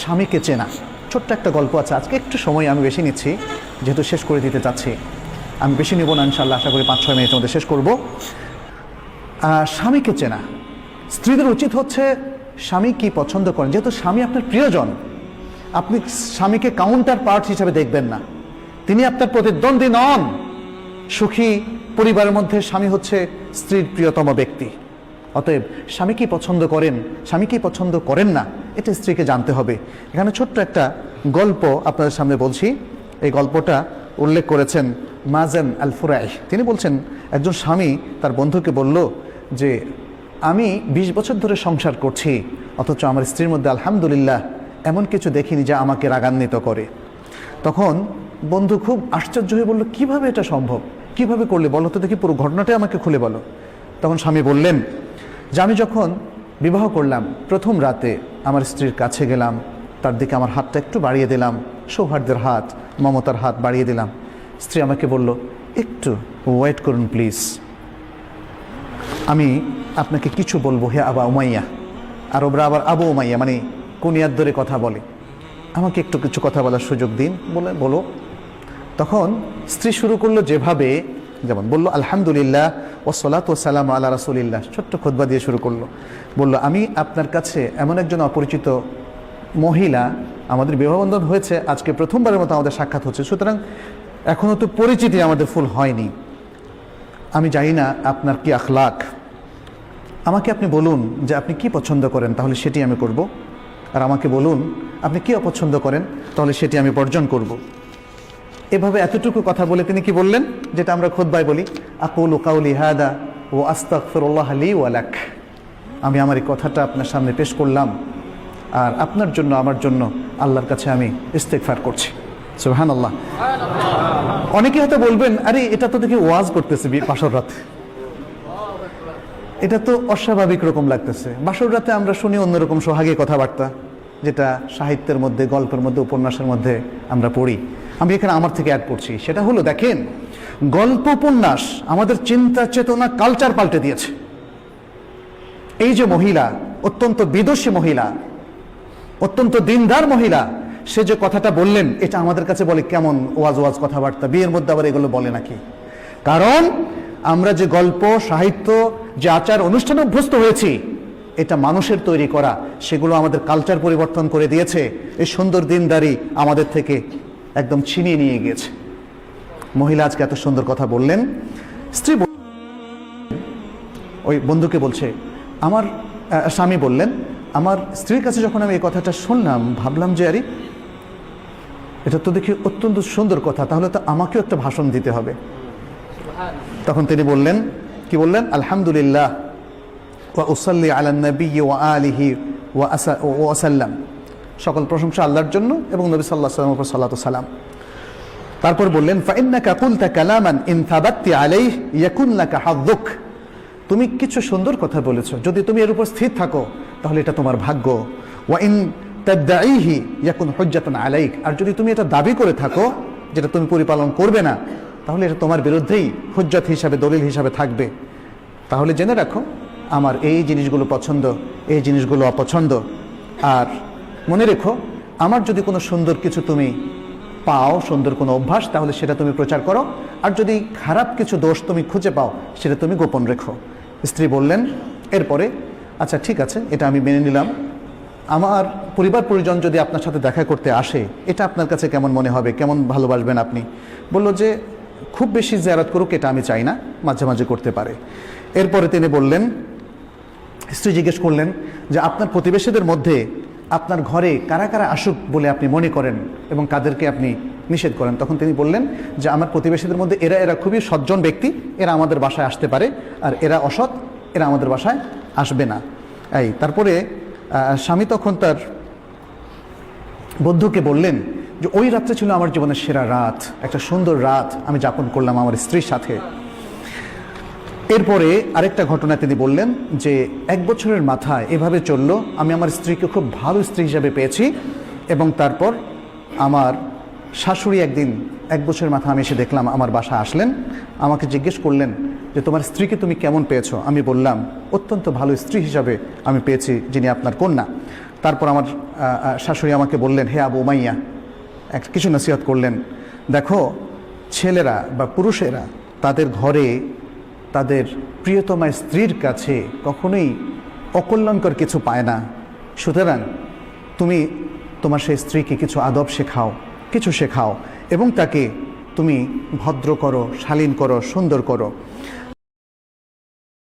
স্বামীকে চেনা। ছোট্ট একটা গল্প আছে, আজকে একটু সময় আমি বেশি নিচ্ছি যেহেতু শেষ করে দিতে চাচ্ছি। আমি বেশি নেব না ইনশাআল্লাহ, আশা করি 5-6 মিনিটের মধ্যে শেষ করব। স্বামীকে চেনা। স্ত্রীদের উচিত হচ্ছে স্বামী কি পছন্দ করেন, যেহেতু স্বামী আপনার প্রিয়জন, আপনি স্বামীকে কাউন্টার পার্ট হিসেবে দেখবেন না, তিনি আপনার প্রতিদ্বন্দ্বী নন। সুখী পরিবারের মধ্যে স্বামী হচ্ছে স্ত্রীর প্রিয়তম ব্যক্তি। অতএব স্বামী কি পছন্দ করেন, স্বামী কি পছন্দ করেন না, এটা স্ত্রীকে জানতে হবে। এখানে ছোট্ট একটা গল্প আপনাদের সামনে বলছি। এই গল্পটা উল্লেখ করেছেন মাজান আল ফুরাই। তিনি বলছেন, একজন স্বামী তার বন্ধুকে বলল যে আমি 20 বছর ধরে সংসার করছি, অথচ আমার স্ত্রীর মধ্যে আলহামদুলিল্লাহ এমন কিছু দেখিনি যা আমাকে রাগান্বিত করে। তখন বন্ধু খুব আশ্চর্য হয়ে বলল, কিভাবে এটা সম্ভব, কিভাবে করলে বলো তো দেখি, পুরো ঘটনাটাই আমাকে খুলে বলো। তখন স্বামী বললেন যে আমি যখন বিবাহ করলাম, প্রথম রাতে আমার স্ত্রীর কাছে গেলাম, তার দিকে আমার হাতটা একটু বাড়িয়ে দিলাম, সৌহার্দ্যের হাত, মমতার হাত বাড়িয়ে দিলাম। স্ত্রী আমাকে বলল, একটু ওয়েট করুন প্লিজ, আমি আপনাকে কিছু বলবো হে আবা উমাইয়া। আরবরা আবার আবু উমাইয়া মানে কুনিয়ার ধরে কথা বলে, আমাকে একটু কিছু কথা বলার সুযোগ দিন, বলে বলো। তখন স্ত্রী শুরু করলো যেভাবে, যেমন বলল আলহামদুলিল্লাহ ওয়াসসালাতু ওয়াসসালামু আলা রাসূলিল্লাহ, ছোট্ট খুতবা দিয়ে শুরু করলো। বলল আমি আপনার কাছে এমন একজন অপরিচিত মহিলা, আমাদের বিবাহবন্ধন হয়েছে আজকে প্রথমবারের মতো আমাদের সাক্ষাৎ হচ্ছে, সুতরাং এখনও তো পরিচিতি আমাদের ফুল হয়নি, আমি জানি না আপনার কি আখলাক, আমাকে আপনি বলুন যে আপনি কি পছন্দ করেন, তাহলে সেটি আমি করব, আর আমাকে বলুন আপনি কি অপছন্দ করেন, তাহলে সেটি আমি বর্জন করব। এভাবে এতটুকু কথা বলে তিনি কি বললেন, যেটা আমরা খুতবায় বলি, আকুলু কাউলি হাদা ওয়া আস্তাগফিরুল্লাহ লি ওয়া লাক, আমি আমার এই কথাটা আপনার সামনে পেশ করলাম, আর আপনার জন্য আমার জন্য আল্লাহর কাছে আমি ইস্তেগফার করছি। সুবহানাল্লাহ। অনেকে হয়তো বলবেন, আরে এটা তো দেখি ওয়াজ করতেছে বাসর রাতে, এটা তো অস্বাভাবিক রকম লাগতেছে। বাসর রাতে আমরা শুনি অন্যরকম সোহাগী কথাবার্তা, যেটা সাহিত্যের মধ্যে, গল্পের মধ্যে, উপন্যাসের মধ্যে আমরা পড়ি। আমি এখানে আমার থেকে অ্যাড করছি, সেটা হলো দেখেন, গল্প উপন্যাস আমাদের চিন্তা চেতনা কালচার পাল্টে দিয়েছে। এই যে মহিলা, অত্যন্ত বিদুষী মহিলা, অত্যন্ত দিনদার মহিলা, সে যে কথাটা বললেন, এটা আমাদের কাছে বলে কেমন ওয়াজ ওয়াজ কথাবার্তা, বিয়ের মধ্যে আবার এগুলো বলে নাকি? কারণ আমরা যে গল্প, সাহিত্য, যে আচার অনুষ্ঠানে অভ্যস্ত হয়েছি, এটা মানুষের তৈরি করা, সেগুলো আমাদের কালচার পরিবর্তন করে দিয়েছে। এই সুন্দর দিনদারি আমাদের থেকে একদম ছিনিয়ে নিয়ে গিয়েছে। মহিলা আজকে এত সুন্দর কথা বললেন, স্ত্রী ওই বন্ধুকে বলছে, আমার স্বামী বললেন, আমার স্ত্রীর কাছে যখন আমি এই কথাটা শুনলাম, ভাবলাম যে আরে এটা তো দেখি অত্যন্ত সুন্দর কথা, তাহলে তো আমাকেও একটা ভাষণ দিতে হবে। তখন তিনি বললেন, কি বললেন, আলহামদুলিল্লাহ ওয়া উসাল্লি আলা নবী ওয়া আলিহি ওয়া সাল্লাম, সকল প্রশংসা আল্লাহর জন্য এবং নবী সাল্লাল্লাহু আলাইহি ওয়াসাল্লামের উপর সালাতু সালাম। তারপর বললেন, ফাইন্নাকা কুলতা কালামান ইন থাবাত্তি আলাইহি ইয়াকুন লাকা হাযুক, তুমি কিছু সুন্দর কথা বলেছো, যদি তুমি এর উপর স্থির থাকো তাহলে এটা তোমার ভাগ্য। ওয়া ইন তাদঈহি ইয়াকুন হুজ্জাতান আলাইক, আর যদি তুমি এটা দাবি করে থাকো যেটা তুমি পরিপালন করবে না, তাহলে এটা তোমার বিরুদ্ধেই হুজ্জত হিসাবে, দলিল হিসাবে থাকবে। তাহলে জেনে রাখো আমার এই জিনিসগুলো পছন্দ, এই জিনিসগুলো অপছন্দ, আর মনে রেখো আমার যদি কোনো সুন্দর কিছু তুমি পাও, সুন্দর কোনো অভ্যাস, তাহলে সেটা তুমি প্রচার করো, আর যদি খারাপ কিছু দোষ তুমি খুঁজে পাও সেটা তুমি গোপন রেখো। স্ত্রী বললেন এরপরে, আচ্ছা ঠিক আছে, এটা আমি মেনে নিলাম, আমার পরিবার পরিজন যদি আপনার সাথে দেখা করতে আসে, এটা আপনার কাছে কেমন মনে হবে, কেমন ভালোবাসবেন আপনি? বলল যে খুব বেশি জিয়ারত করুক এটা আমি চাই না, মাঝে মাঝে করতে পারে। এরপরে তিনি বললেন, স্ত্রী জিজ্ঞেস করলেন যে আপনার প্রতিবেশীদের মধ্যে আপনার ঘরে কারা কারা আসুক বলে আপনি মনে করেন এবং কাদেরকে আপনি নিষেধ করেন? তখন তিনি বললেন যে আমার প্রতিবেশীদের মধ্যে এরা খুবই সজ্জন ব্যক্তি, এরা আমাদের বাসায় আসতে পারে, আর এরা অসৎ, এরা আমাদের বাসায় আসবে না। এই তারপরে স্বামী তখন তার বন্ধুকে বললেন যে ওই রাতটা ছিল আমার জীবনের সেরা রাত, একটা সুন্দর রাত আমি যাপন করলাম আমার স্ত্রীর সাথে। এরপরে আরেকটা ঘটনা তিনি বললেন যে 1 বছরের মাথায় এভাবে চললো, আমি আমার স্ত্রীকে খুব ভালো স্ত্রী হিসাবে পেয়েছি, এবং তারপর আমার শাশুড়ি একদিন 1 বছরের মাথা আমি এসে দেখলাম আমার বাসায় আসলেন, আমাকে জিজ্ঞেস করলেন যে তোমার স্ত্রীকে তুমি কেমন পেয়েছো? আমি বললাম অত্যন্ত ভালো স্ত্রী হিসাবে আমি পেয়েছি, যিনি আপনার কন্যা। তারপর আমার শাশুড়ি আমাকে বললেন, হে আবু উমাইয়া, কিছু নসিহত করলেন। দেখো, ছেলেরা বা পুরুষেরা তাদের ঘরে তাদের প্রিয়তমা স্ত্রীর কাছে কখনোই অকল্যাণকর কিছু পায় না। সুতরাং তুমি তোমার সেই স্ত্রীকে কিছু আদব শেখাও, কিছু শেখাও এবং তাকে তুমি ভদ্র করো, শালীন করো, সুন্দর করো।